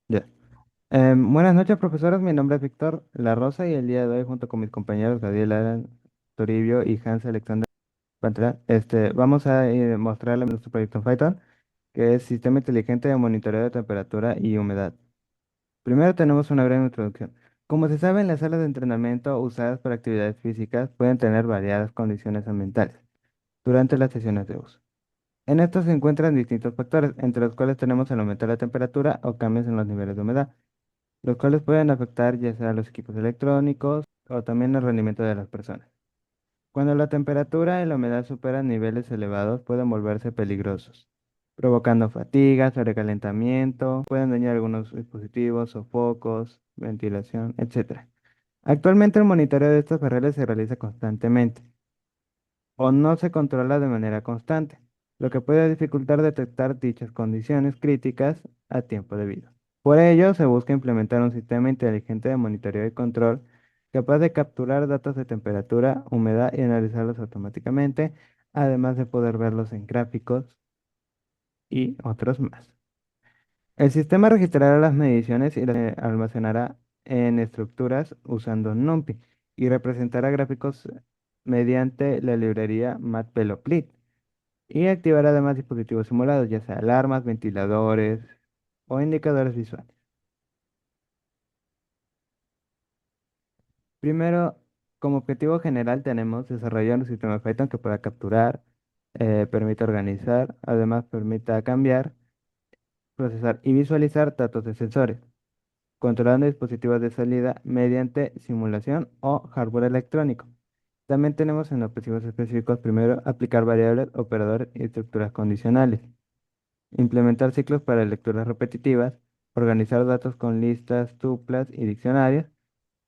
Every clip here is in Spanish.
Ya. Buenas noches, profesores. Mi nombre es Víctor La Rosa y el día de hoy, junto con mis compañeros Gabriel Alan Toribio y Hans Alexander Pantera, vamos a mostrarles nuestro proyecto en Python, que es Sistema Inteligente de Monitoreo de Temperatura y Humedad. Primero tenemos una breve introducción. Como se sabe, las salas de entrenamiento usadas para actividades físicas pueden tener variadas condiciones ambientales durante las sesiones de uso. En esto se encuentran distintos factores, entre los cuales tenemos el aumento de la temperatura o cambios en los niveles de humedad, los cuales pueden afectar ya sea los equipos electrónicos o también el rendimiento de las personas. Cuando la temperatura y la humedad superan niveles elevados, pueden volverse peligrosos, provocando fatiga, sobrecalentamiento, pueden dañar algunos dispositivos, sofocos, ventilación, etcétera. Actualmente el monitoreo de estas barreras se realiza constantemente o no se controla de manera constante, lo que puede dificultar detectar dichas condiciones críticas a tiempo debido. Por ello, se busca implementar un sistema inteligente de monitoreo y control capaz de capturar datos de temperatura, humedad y analizarlos automáticamente, además de poder verlos en gráficos y otros más. El sistema registrará las mediciones y las almacenará en estructuras usando NumPy y representará gráficos mediante la librería Matplotlib y activará además dispositivos simulados, ya sea alarmas, ventiladores o indicadores visuales. Primero, como objetivo general tenemos desarrollar un sistema de Python que pueda capturar, permita organizar, además permita cambiar, procesar y visualizar datos de sensores, controlando dispositivos de salida mediante simulación o hardware electrónico. También tenemos en objetivos específicos, primero, aplicar variables, operadores y estructuras condicionales, implementar ciclos para lecturas repetitivas, organizar datos con listas, tuplas y diccionarios,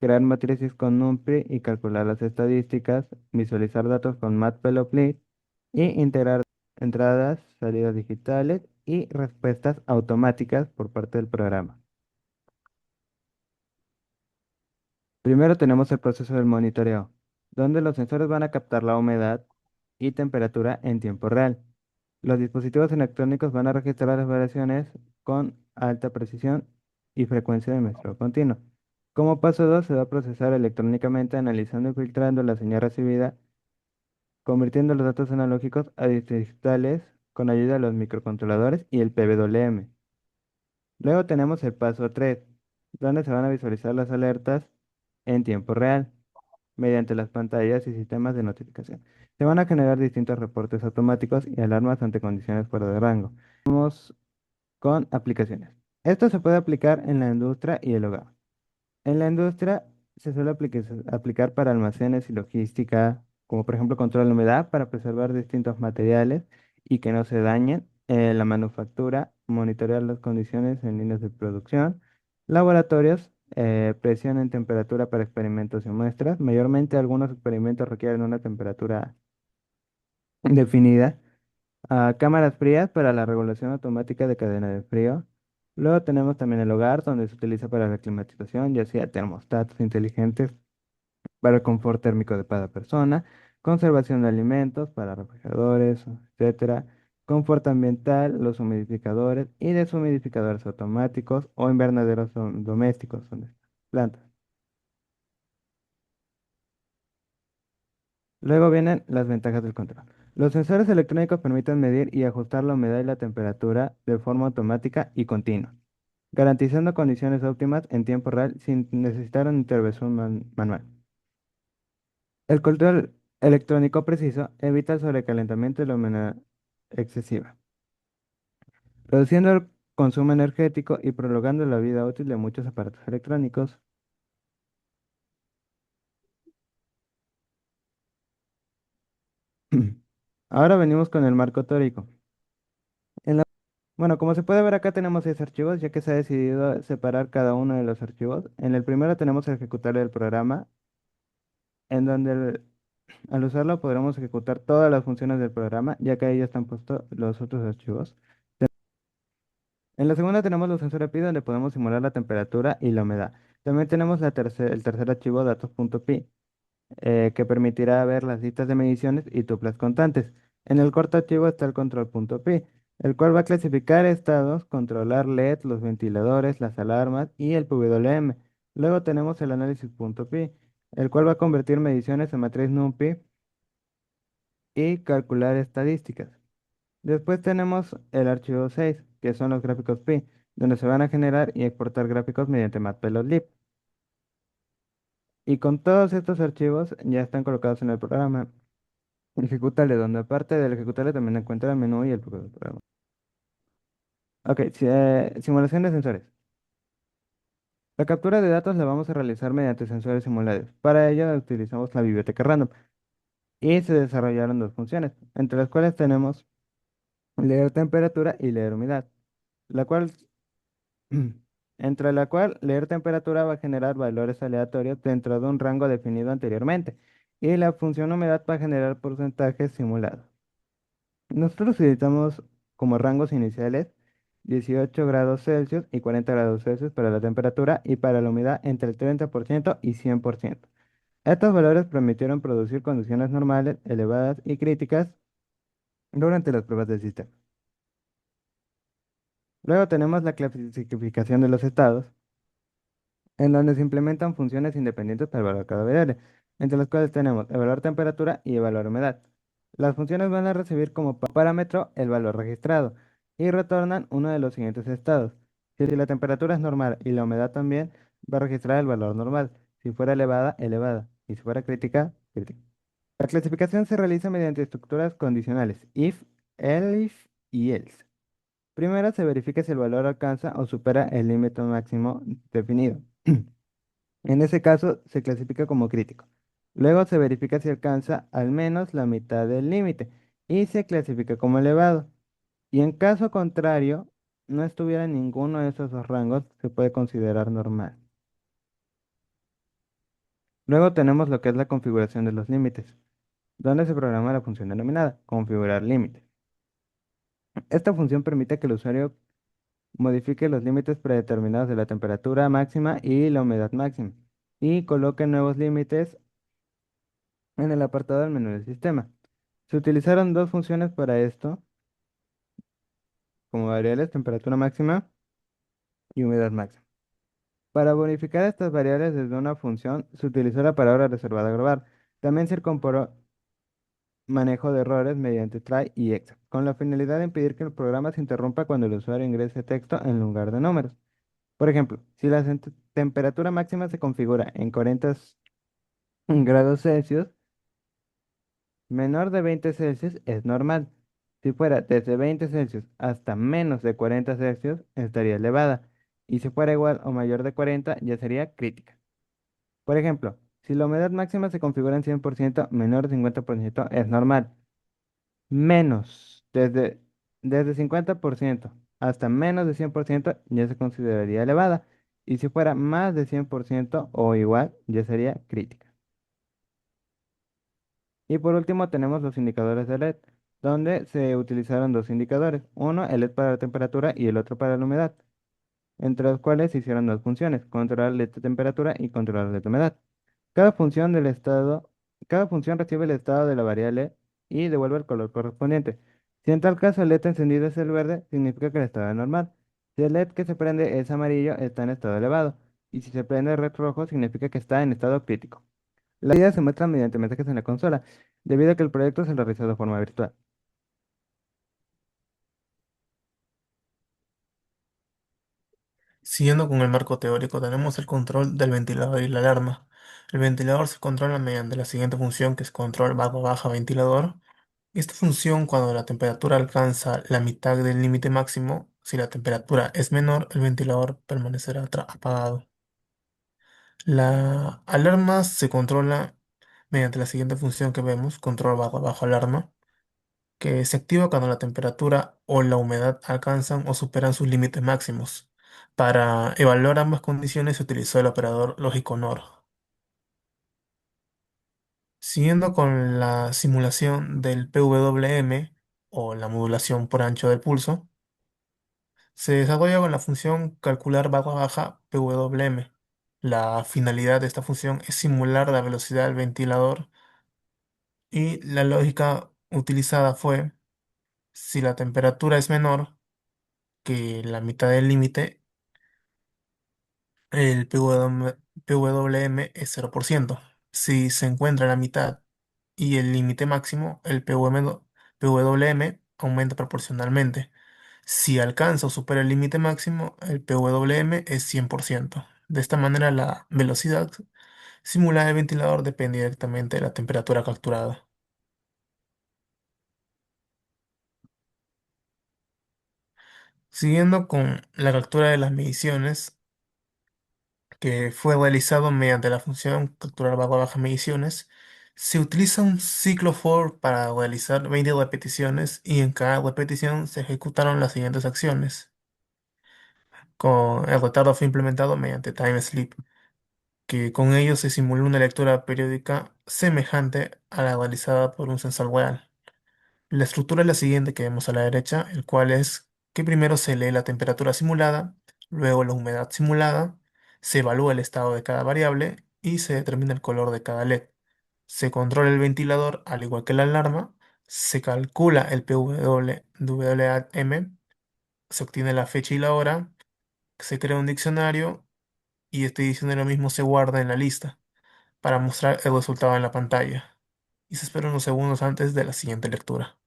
crear matrices con NumPy y calcular las estadísticas, visualizar datos con Matplotlib y integrar entradas, salidas digitales y respuestas automáticas por parte del programa. Primero tenemos el proceso del monitoreo, donde los sensores van a captar la humedad y temperatura en tiempo real. Los dispositivos electrónicos van a registrar las variaciones con alta precisión y frecuencia de muestreo continuo. Como paso 2, se va a procesar electrónicamente analizando y filtrando la señal recibida, convirtiendo los datos analógicos a digitales con ayuda de los microcontroladores y el PWM. Luego tenemos el paso 3, donde se van a visualizar las alertas en tiempo real mediante las pantallas y sistemas de notificación. Se van a generar distintos reportes automáticos y alarmas ante condiciones fuera de rango. Vamos con aplicaciones. Esto se puede aplicar en la industria y el hogar. En la industria se suele aplicar para almacenes y logística, como por ejemplo control de humedad para preservar distintos materiales y que no se dañen. La manufactura, monitorear las condiciones en líneas de producción. Laboratorios, presión en temperatura para experimentos y muestras. Mayormente algunos experimentos requieren una temperatura definida. Cámaras frías para la regulación automática de cadena de frío. Luego tenemos también el hogar, donde se utiliza para la climatización, ya sea termostatos inteligentes para el confort térmico de cada persona, conservación de alimentos para refrigeradores, etcétera, confort ambiental, los humidificadores y deshumidificadores automáticos o invernaderos domésticos, donde están plantas. Luego vienen las ventajas del control. Los sensores electrónicos permiten medir y ajustar la humedad y la temperatura de forma automática y continua, garantizando condiciones óptimas en tiempo real sin necesitar una intervención manual. El control electrónico preciso evita el sobrecalentamiento y la humedad excesiva, reduciendo el consumo energético y prolongando la vida útil de muchos aparatos electrónicos. Ahora venimos con el marco teórico. Bueno, como se puede ver acá tenemos 6 archivos, ya que se ha decidido separar cada uno de los archivos. En el primero tenemos el ejecutable del programa, en donde al usarlo podremos ejecutar todas las funciones del programa, ya que ahí ya están puestos los otros archivos. En la segunda tenemos los sensores PI, donde podemos simular la temperatura y la humedad. También tenemos el tercer archivo datos.py, que permitirá ver las listas de mediciones y tuplas constantes. En el cuarto archivo está el control.py, el cual va a clasificar estados, controlar LED, los ventiladores, las alarmas y el PWM. Luego tenemos el análisis punto .pi, el cual va a convertir mediciones en matriz NumPy y calcular estadísticas. Después tenemos el archivo 6, que son los gráficos pi, donde se van a generar y exportar gráficos mediante Matplotlib. Y con todos estos archivos ya están colocados en el programa ejecutable, donde aparte del ejecutable también encuentra el menú y el programa. Ok, simulación de sensores. La captura de datos la vamos a realizar mediante sensores simulados. Para ello utilizamos la biblioteca random y se desarrollaron dos funciones, entre las cuales tenemos leer temperatura y leer humedad, la cual entre la cual leer temperatura va a generar valores aleatorios dentro de un rango definido anteriormente, y la función humedad va a generar porcentajes simulados. Nosotros utilizamos como rangos iniciales 18 grados Celsius y 40 grados Celsius para la temperatura y para la humedad entre el 30% y 100%. Estos valores permitieron producir condiciones normales, elevadas y críticas durante las pruebas del sistema. Luego tenemos la clasificación de los estados, en donde se implementan funciones independientes para evaluar cada variable, entre las cuales tenemos evaluar temperatura y evaluar humedad. Las funciones van a recibir como parámetro el valor registrado y retornan uno de los siguientes estados. Si la temperatura es normal y la humedad también, va a registrar el valor normal. Si fuera elevada, elevada. Y si fuera crítica, crítica. La clasificación se realiza mediante estructuras condicionales if, elif y else. Primero se verifica si el valor alcanza o supera el límite máximo definido. En ese caso, se clasifica como crítico. Luego se verifica si alcanza al menos la mitad del límite y se clasifica como elevado. Y en caso contrario, no estuviera en ninguno de esos dos rangos, se puede considerar normal. Luego tenemos lo que es la configuración de los límites, donde se programa la función denominada configurar límites. Esta función permite que el usuario modifique los límites predeterminados de la temperatura máxima y la humedad máxima y coloque nuevos límites en el apartado del menú del sistema. Se utilizaron dos funciones para esto, como variables temperatura máxima y humedad máxima. Para bonificar estas variables desde una función, se utilizó la palabra reservada global. También se incorporó manejo de errores mediante try y exit, con la finalidad de impedir que el programa se interrumpa cuando el usuario ingrese texto en lugar de números. Por ejemplo, si la temperatura máxima se configura en 40 grados Celsius, menor de 20 Celsius es normal. Si fuera desde 20 Celsius hasta menos de 40 Celsius, estaría elevada. Y si fuera igual o mayor de 40, ya sería crítica. Por ejemplo, si la humedad máxima se configura en 100%, menor de 50% es normal. Menos, desde 50% hasta menos de 100% ya se consideraría elevada. Y si fuera más de 100% o igual, ya sería crítica. Y por último tenemos los indicadores de LED, donde se utilizaron dos indicadores, uno el LED para la temperatura y el otro para la humedad, entre los cuales se hicieron dos funciones, controlar el LED de temperatura y controlar el LED de humedad. Cada función del estado, cada función recibe el estado de la variable y devuelve el color correspondiente. Si en tal caso el LED encendido es el verde, significa que el estado es normal. Si el LED que se prende es amarillo, está en estado elevado. Y si se prende el red rojo, significa que está en estado crítico. Las ideas se muestran mediante mensajes en la consola, debido a que el proyecto se realizó de forma virtual. Siguiendo con el marco teórico, tenemos el control del ventilador y la alarma. El ventilador se controla mediante la siguiente función, que es control barra baja ventilador. Esta función, cuando la temperatura alcanza la mitad del límite máximo, si la temperatura es menor, el ventilador permanecerá apagado. La alarma se controla mediante la siguiente función que vemos, control barra baja alarma, que se activa cuando la temperatura o la humedad alcanzan o superan sus límites máximos. Para evaluar ambas condiciones se utilizó el operador lógico NOR. Siguiendo con la simulación del PWM o la modulación por ancho del pulso, se desarrolla con la función calcular barra baja PWM. La finalidad de esta función es simular la velocidad del ventilador y la lógica utilizada fue Si la temperatura es menor que la mitad del límite, el PWM es 0%. Si se encuentra en la mitad y el límite máximo, el PWM aumenta proporcionalmente. Si alcanza o supera el límite máximo, el PWM es 100%. De esta manera, la velocidad simulada del ventilador depende directamente de la temperatura capturada. Siguiendo con la captura de las mediciones, que fue realizado mediante la función capturar barra baja mediciones, se utiliza un ciclo for para realizar 20 repeticiones y en cada repetición se ejecutaron las siguientes acciones. Con el retardo fue implementado mediante time sleep, que con ello se simuló una lectura periódica semejante a la realizada por un sensor real. La estructura es la siguiente que vemos a la derecha, el cual es que primero se lee la temperatura simulada, luego la humedad simulada, se evalúa el estado de cada variable y se determina el color de cada LED. Se controla el ventilador al igual que la alarma, se calcula el PWM, se obtiene la fecha y la hora, se crea un diccionario y este diccionario mismo se guarda en la lista para mostrar el resultado en la pantalla y se espera unos segundos antes de la siguiente lectura.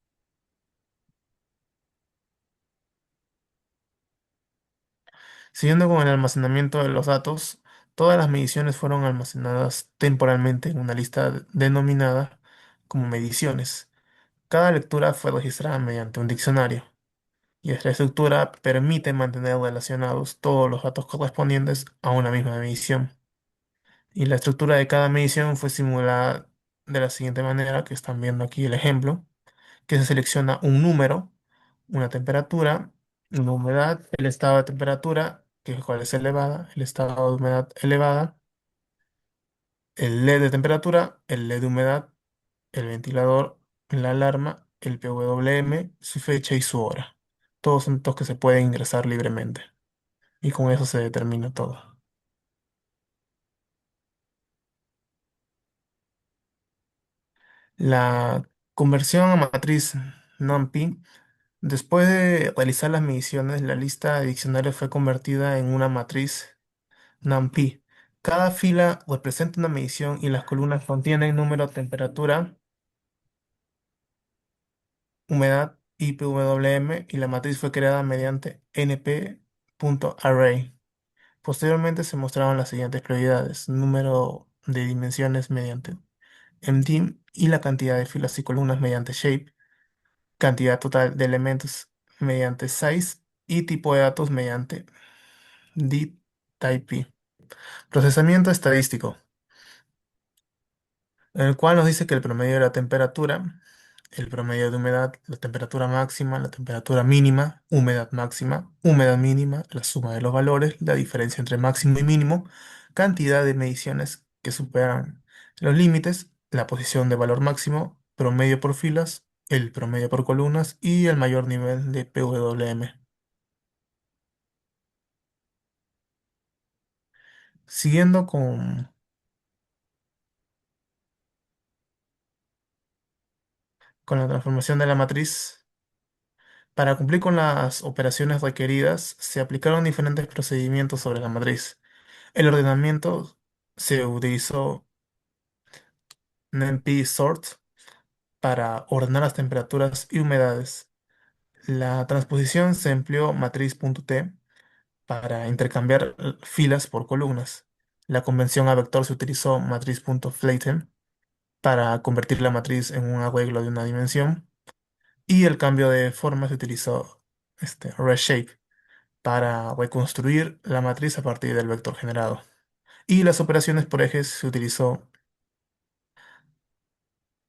Siguiendo con el almacenamiento de los datos, todas las mediciones fueron almacenadas temporalmente en una lista denominada como mediciones. Cada lectura fue registrada mediante un diccionario, y esta estructura permite mantener relacionados todos los datos correspondientes a una misma medición. Y la estructura de cada medición fue simulada de la siguiente manera, que están viendo aquí el ejemplo, que se selecciona un número, una temperatura, una humedad, el estado de temperatura, que es cual es elevada, el estado de humedad elevada, el LED de temperatura, el LED de humedad, el ventilador, la alarma, el PWM, su fecha y su hora. Todos son datos que se pueden ingresar libremente. Y con eso se determina todo. La conversión a matriz NumPy. Después de realizar las mediciones, la lista de diccionarios fue convertida en una matriz NumPy. Cada fila representa una medición y las columnas contienen número, temperatura, humedad y PWM y la matriz fue creada mediante np.array. Posteriormente se mostraron las siguientes prioridades: número de dimensiones mediante mdim y la cantidad de filas y columnas mediante shape, cantidad total de elementos mediante size y tipo de datos mediante dtype. Procesamiento estadístico, en el cual nos dice que el promedio de la temperatura, el promedio de humedad, la temperatura máxima, la temperatura mínima, humedad mínima, la suma de los valores, la diferencia entre máximo y mínimo, cantidad de mediciones que superan los límites, la posición de valor máximo, promedio por filas, el promedio por columnas y el mayor nivel de PWM. Siguiendo con la transformación de la matriz. Para cumplir con las operaciones requeridas, se aplicaron diferentes procedimientos sobre la matriz. El ordenamiento se utilizó NumPy sort para ordenar las temperaturas y humedades. La transposición se empleó matriz.t para intercambiar filas por columnas. La convención a vector se utilizó matriz.flatten para convertir la matriz en un arreglo de una dimensión. Y el cambio de forma se utilizó reshape para reconstruir la matriz a partir del vector generado. Y las operaciones por ejes se utilizó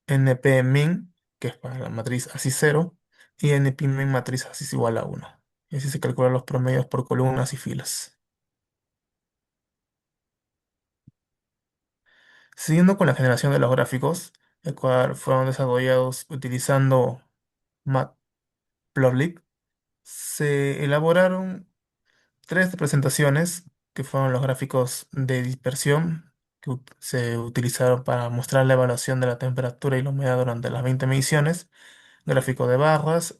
npmin, que es para la matriz así 0, y npmin matriz así es igual a 1. Y así se calculan los promedios por columnas y filas. Siguiendo con la generación de los gráficos, el cual fueron desarrollados utilizando Matplotlib, se elaboraron tres representaciones que fueron los gráficos de dispersión que se utilizaron para mostrar la evaluación de la temperatura y la humedad durante las 20 mediciones, gráfico de barras,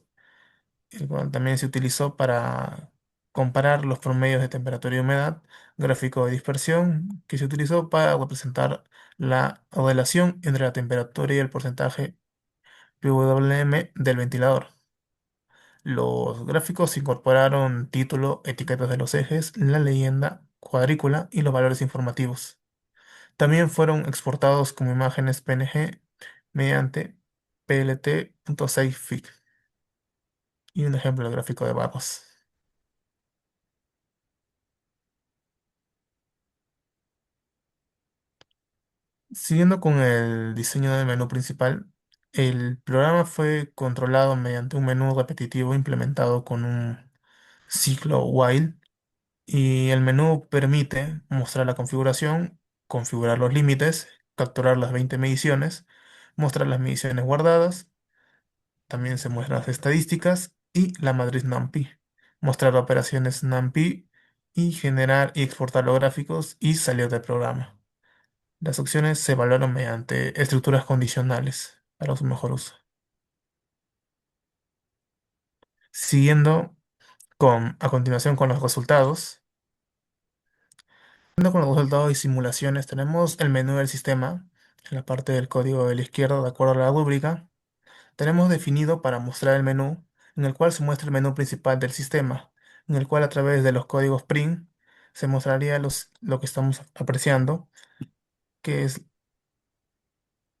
el cual también se utilizó para comparar los promedios de temperatura y humedad, gráfico de dispersión, que se utilizó para representar la relación entre la temperatura y el porcentaje PWM del ventilador. Los gráficos incorporaron título, etiquetas de los ejes, la leyenda, cuadrícula y los valores informativos. También fueron exportados como imágenes PNG mediante PLT.6FIG y un ejemplo del gráfico de barras. Siguiendo con el diseño del menú principal, el programa fue controlado mediante un menú repetitivo implementado con un ciclo while y el menú permite mostrar la configuración, configurar los límites, capturar las 20 mediciones, mostrar las mediciones guardadas. También se muestran las estadísticas y la matriz NumPy. Mostrar operaciones NumPy y generar y exportar los gráficos y salir del programa. Las opciones se evaluaron mediante estructuras condicionales para su mejor uso. Siguiendo a continuación con los resultados. Siguiendo con los resultados y simulaciones, tenemos el menú del sistema en la parte del código de la izquierda, de acuerdo a la rúbrica. Tenemos definido para mostrar el menú, en el cual se muestra el menú principal del sistema, en el cual a través de los códigos print se mostraría lo que estamos apreciando, que es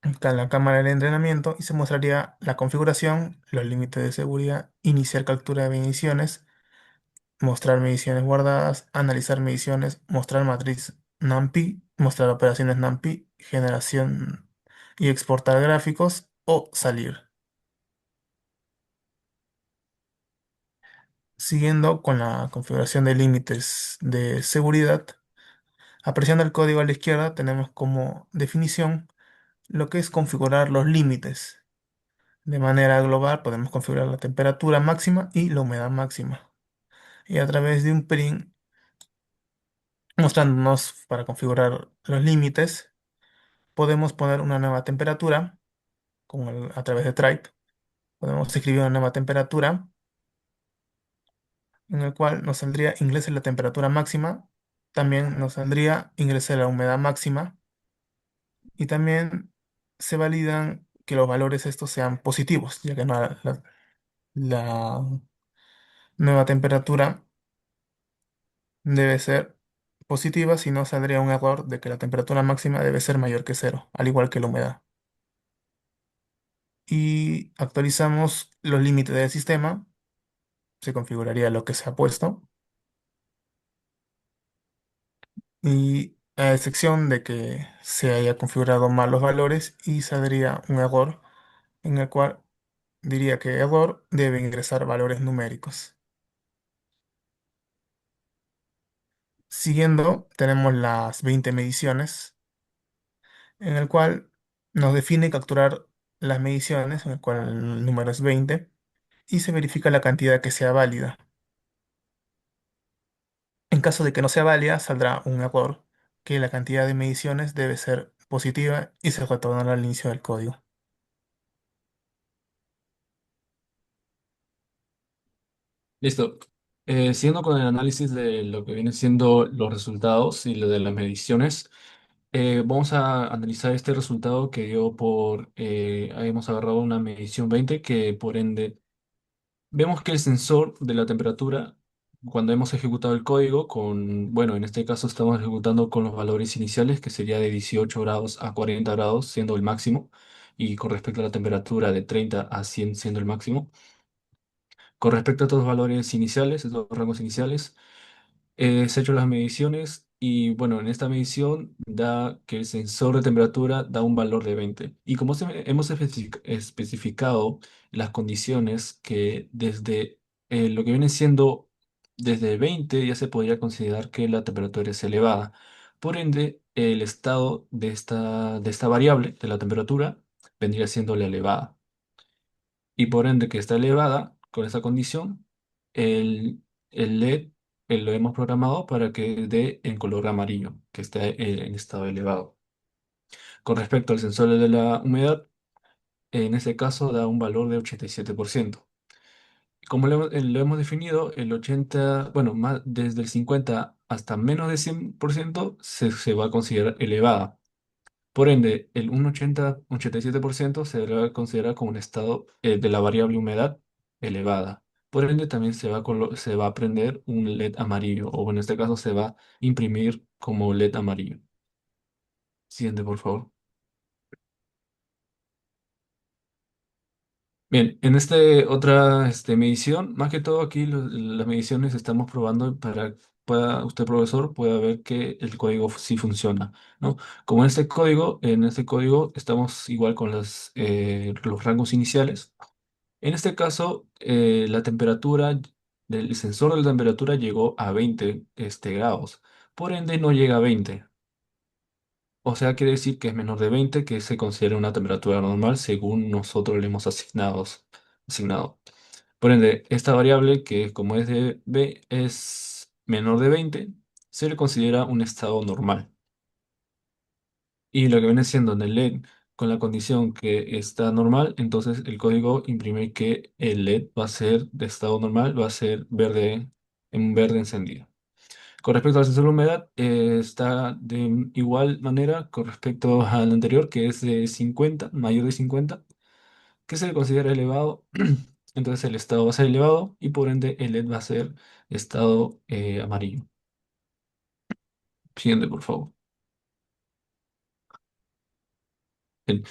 acá la cámara de entrenamiento, y se mostraría la configuración, los límites de seguridad, iniciar captura de mediciones, mostrar mediciones guardadas, analizar mediciones, mostrar matriz NumPy, mostrar operaciones NumPy, generación y exportar gráficos o salir. Siguiendo con la configuración de límites de seguridad, apreciando el código a la izquierda, tenemos como definición lo que es configurar los límites. De manera global, podemos configurar la temperatura máxima y la humedad máxima. Y a través de un print mostrándonos para configurar los límites, podemos poner una nueva temperatura a través de try. Podemos escribir una nueva temperatura en el cual nos saldría ingrese la temperatura máxima, también nos saldría ingrese la humedad máxima y también se validan que los valores estos sean positivos, ya que no, la nueva temperatura debe ser positiva, si no saldría un error de que la temperatura máxima debe ser mayor que cero, al igual que la humedad. Y actualizamos los límites del sistema, se configuraría lo que se ha puesto. Y a excepción de que se haya configurado mal los valores y saldría un error en el cual diría que error debe ingresar valores numéricos. Siguiendo, tenemos las 20 mediciones, en el cual nos define capturar las mediciones, en el cual el número es 20, y se verifica la cantidad que sea válida. En caso de que no sea válida, saldrá un error, que la cantidad de mediciones debe ser positiva y se retornará al inicio del código. Listo. Siguiendo con el análisis de lo que vienen siendo los resultados y lo de las mediciones, vamos a analizar este resultado que dio hemos agarrado una medición 20 que por ende vemos que el sensor de la temperatura, cuando hemos ejecutado el código bueno, en este caso estamos ejecutando con los valores iniciales que sería de 18 grados a 40 grados siendo el máximo y con respecto a la temperatura de 30 a 100 siendo el máximo. Con respecto a estos valores iniciales, estos rangos iniciales, se han hecho las mediciones y bueno, en esta medición da que el sensor de temperatura da un valor de 20. Y como hemos especificado las condiciones que desde lo que viene siendo desde 20 ya se podría considerar que la temperatura es elevada. Por ende, el estado de esta variable de la temperatura vendría siendo la elevada y por ende que está elevada con esa condición, el LED lo hemos programado para que dé en color amarillo, que esté en estado elevado. Con respecto al sensor de la humedad, en este caso da un valor de 87%. Como lo hemos definido, el 80, bueno, más, desde el 50 hasta menos de 100% se va a considerar elevada. Por ende, el un 87% se va a considerar como un estado de la variable humedad elevada. Por ende, también se va a prender un LED amarillo, o en este caso se va a imprimir como LED amarillo. Siguiente, por favor. Bien, en esta otra medición, más que todo aquí las mediciones estamos probando para que pueda usted, profesor, pueda ver que el código sí funciona, ¿no? Como en este código estamos igual con los rangos iniciales. En este caso, la temperatura del sensor de la temperatura llegó a 20 grados. Por ende, no llega a 20. O sea, quiere decir que es menor de 20, que se considera una temperatura normal según nosotros le hemos asignado. Por ende, esta variable, que como es de B, es menor de 20, se le considera un estado normal. Y lo que viene siendo en el LED, con la condición que está normal, entonces el código imprime que el LED va a ser de estado normal, va a ser verde, en verde encendido. Con respecto al sensor de humedad, está de igual manera con respecto al anterior, que es de 50, mayor de 50, que se le considera elevado. Entonces el estado va a ser elevado y por ende el LED va a ser estado amarillo. Siguiente, por favor. Bien.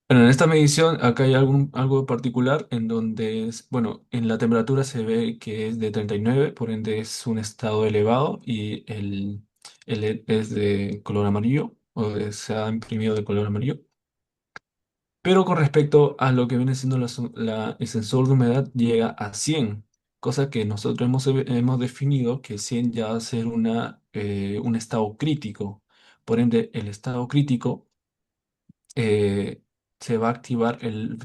Bueno, en esta medición acá hay algo particular en donde bueno, en la temperatura se ve que es de 39, por ende es un estado elevado y el LED es de color amarillo, se ha imprimido de color amarillo. Pero con respecto a lo que viene siendo el sensor de humedad llega a 100, cosa que nosotros hemos definido que 100 ya va a ser un estado crítico. Por ende, el estado crítico se va a activar el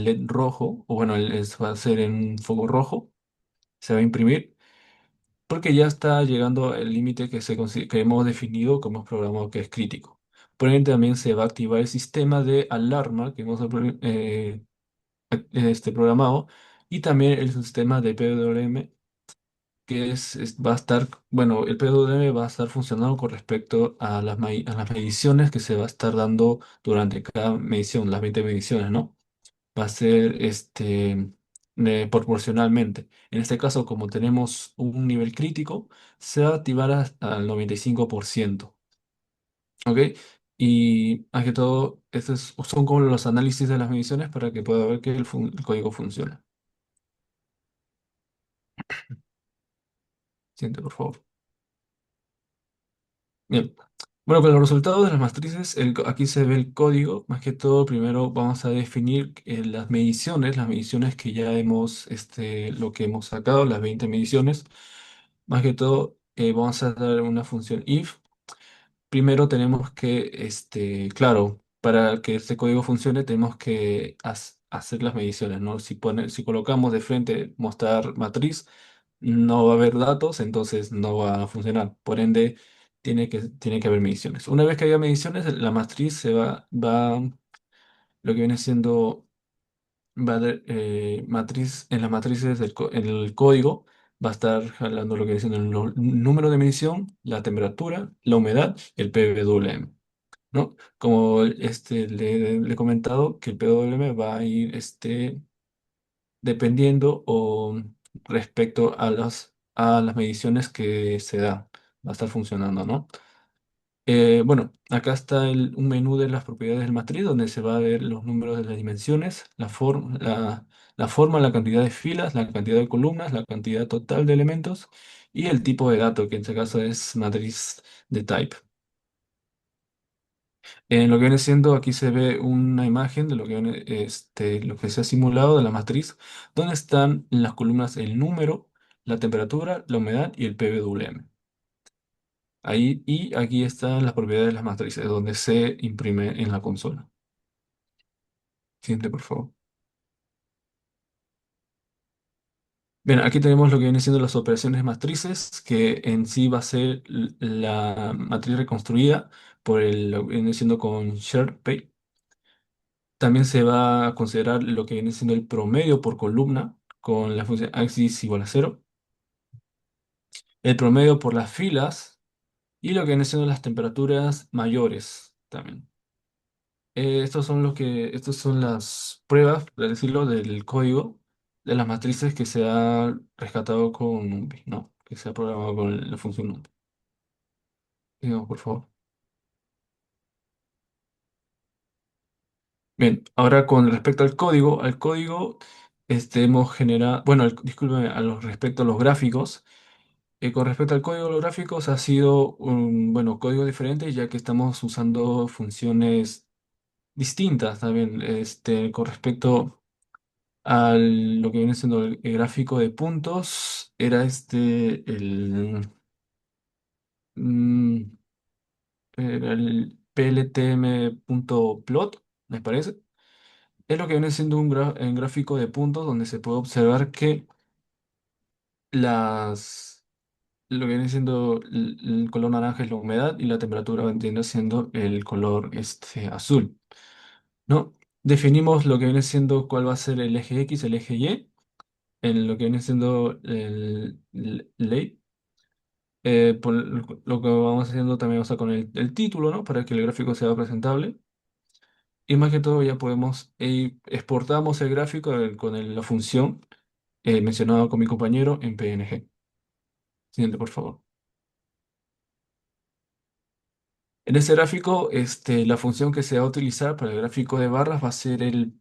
LED rojo, o bueno, va a ser en un foco rojo, se va a imprimir, porque ya está llegando el límite que hemos definido, como hemos programado que es crítico. Por ende, también se va a activar el sistema de alarma que hemos programado, y también el sistema de PWM, que va a estar, bueno, el PWM va a estar funcionando con respecto a a las mediciones que se va a estar dando durante cada medición, las 20 mediciones, ¿no? Va a ser proporcionalmente. En este caso, como tenemos un nivel crítico, se va a activar hasta el 95%. ¿Ok? Y más que todo, son como los análisis de las mediciones para que pueda ver que el código funciona. Siguiente, por favor. Bien. Bueno, con los resultados de las matrices, aquí se ve el código. Más que todo, primero vamos a definir las mediciones que ya hemos, lo que hemos sacado, las 20 mediciones. Más que todo, vamos a dar una función if. Primero tenemos que, claro, para que este código funcione, tenemos que hacer las mediciones, ¿no? Si colocamos de frente mostrar matriz, no va a haber datos, entonces no va a funcionar. Por ende, tiene que haber mediciones. Una vez que haya mediciones, la matriz lo que viene siendo, va a dar, matriz, en las matrices en el código, va a estar jalando lo que viene siendo el número de medición, la temperatura, la humedad y el PWM, ¿no? Como le he comentado, que el PWM va a ir dependiendo o respecto a las mediciones que se da, va a estar funcionando, ¿no? Bueno, acá está un menú de las propiedades del matriz donde se va a ver los números de las dimensiones, la forma, la cantidad de filas, la cantidad de columnas, la cantidad total de elementos y el tipo de dato, que en este caso es matriz de type. En lo que viene siendo, aquí se ve una imagen de lo que se ha simulado de la matriz, donde están en las columnas el número, la temperatura, la humedad y el PWM. Ahí, y aquí están las propiedades de las matrices, donde se imprime en la consola. Siguiente, por favor. Bien, aquí tenemos lo que viene siendo las operaciones matrices, que en sí va a ser la matriz reconstruida lo que viene siendo con SharePay. También se va a considerar lo que viene siendo el promedio por columna, con la función axis igual a cero, el promedio por las filas y lo que vienen siendo las temperaturas mayores también. Estas son las pruebas, por decirlo, del código de las matrices que se ha rescatado con NumPy, ¿no? Que se ha programado con la función NumPy. Digamos, por favor. Bien, ahora con respecto al código, hemos generado, bueno, discúlpeme, respecto a los gráficos, con respecto al código de los gráficos ha sido un, bueno, código diferente ya que estamos usando funciones distintas también, con respecto a lo que viene siendo el gráfico de puntos, era mm, era el pltm.plot, me parece. Es lo que viene siendo un gráfico de puntos donde se puede observar que las, lo que viene siendo el color naranja es la humedad y la temperatura viene siendo el color azul, ¿no? Definimos lo que viene siendo cuál va a ser el eje X, el eje Y, en lo que viene siendo el ley. Por lo que vamos haciendo también, o sea, con el título, ¿no? Para que el gráfico sea presentable. Y más que todo ya podemos, exportamos el gráfico la función mencionada con mi compañero en PNG. Siguiente, por favor. En ese gráfico, la función que se va a utilizar para el gráfico de barras va a ser el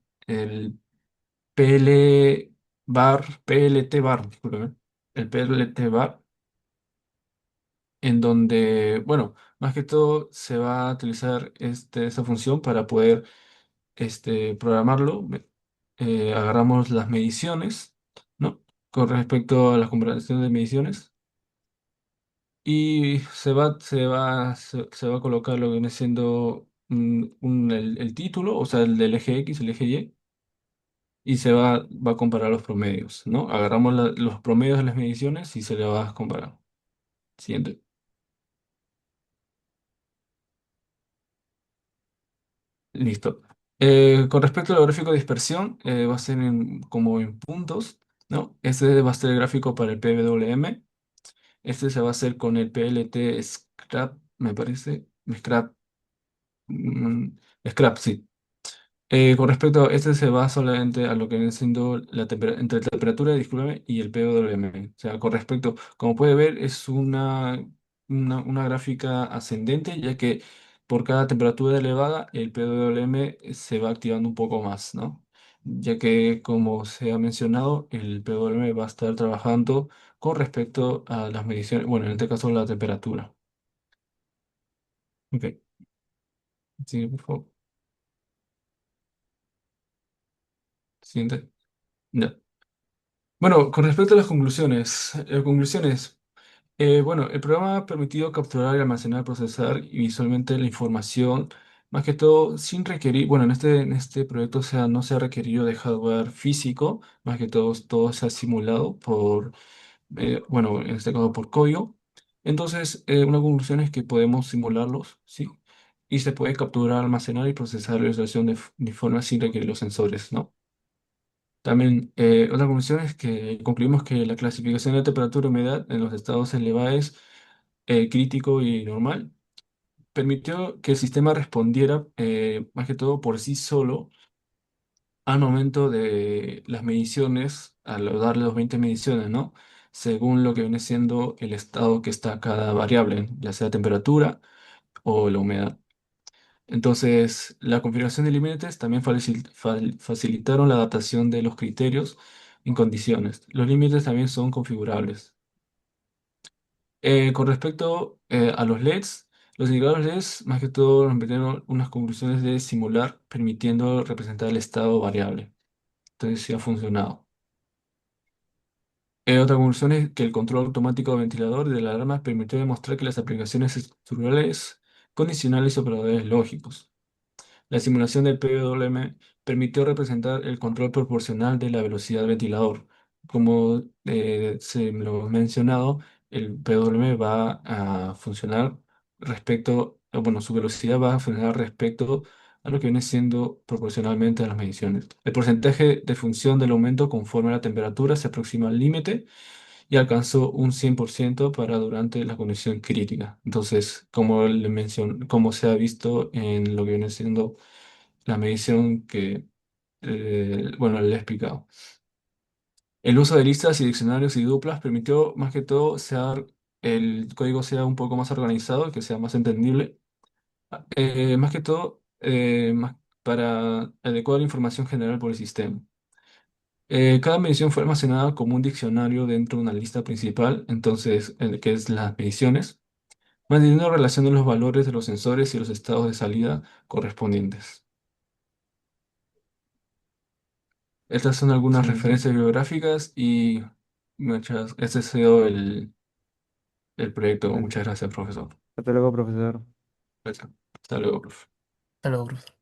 PLT bar, discúlpeme, el PLT bar, en donde, bueno, más que todo se va a utilizar esa función para poder programarlo. Agarramos las mediciones, ¿no? Con respecto a las comparaciones de mediciones. Y se va a colocar lo que viene siendo el título, o sea, el del eje X, el eje Y, y va a comparar los promedios, ¿no? Agarramos los promedios de las mediciones y se le va a comparar. Siguiente. Listo. Con respecto al gráfico de dispersión, va a ser como en puntos, ¿no? Este va a ser el gráfico para el PWM. Este se va a hacer con el PLT Scrap, me parece. Mm, Scrap, sí. Con respecto a este se va solamente a lo que viene siendo entre la temperatura, discúlpeme, y el PWM. O sea, con respecto, como puede ver, es una gráfica ascendente, ya que por cada temperatura elevada, el PWM se va activando un poco más, ¿no? Ya que, como se ha mencionado, el PWM va a estar trabajando con respecto a las mediciones, bueno, en este caso la temperatura. Ok, sí, por favor. Siguiente. Ya. Bueno, con respecto a las conclusiones, bueno, el programa ha permitido capturar y almacenar, procesar y visualmente la información, más que todo sin requerir, bueno, en este proyecto no se ha requerido de hardware físico, más que todo se ha simulado bueno, en este caso por código. Entonces, una conclusión es que podemos simularlos, ¿sí? Y se puede capturar, almacenar y procesar la visualización de forma sin requerir los sensores, ¿no? También, otra conclusión es que concluimos que la clasificación de temperatura y humedad en los estados elevados, crítico y normal, permitió que el sistema respondiera más que todo por sí solo al momento de las mediciones, al darle los 20 mediciones, ¿no? Según lo que viene siendo el estado que está cada variable, ya sea temperatura o la humedad. Entonces, la configuración de límites también facilitaron la adaptación de los criterios en condiciones. Los límites también son configurables. Con respecto a los LEDs, los indicadores LEDs más que todo nos permitieron unas conclusiones de simular, permitiendo representar el estado variable. Entonces, sí ha funcionado. Otra conclusión es que el control automático del ventilador y de la alarma permitió demostrar que las aplicaciones estructurales, condicionales y operadores lógicos. La simulación del PWM permitió representar el control proporcional de la velocidad del ventilador. Como se lo he mencionado, el PWM va a funcionar bueno, su velocidad va a funcionar respecto a lo que viene siendo proporcionalmente a las mediciones. El porcentaje de función del aumento conforme a la temperatura se aproxima al límite y alcanzó un 100% para durante la condición crítica. Entonces, como le mencioné, como se ha visto en lo que viene siendo la medición que, bueno, le he explicado. El uso de listas y diccionarios y duplas permitió más que todo el código sea un poco más organizado, que sea más entendible. Más que todo, para adecuar la información general por el sistema. Cada medición fue almacenada como un diccionario dentro de una lista principal, entonces, que es las mediciones, manteniendo relación de los valores de los sensores y los estados de salida correspondientes. Estas son algunas Excelente. referencias bibliográficas y este ha sido el proyecto. Excelente. Muchas gracias, profesor. Hasta luego, profesor. Gracias. Hasta luego, profe. Hasta luego, profe.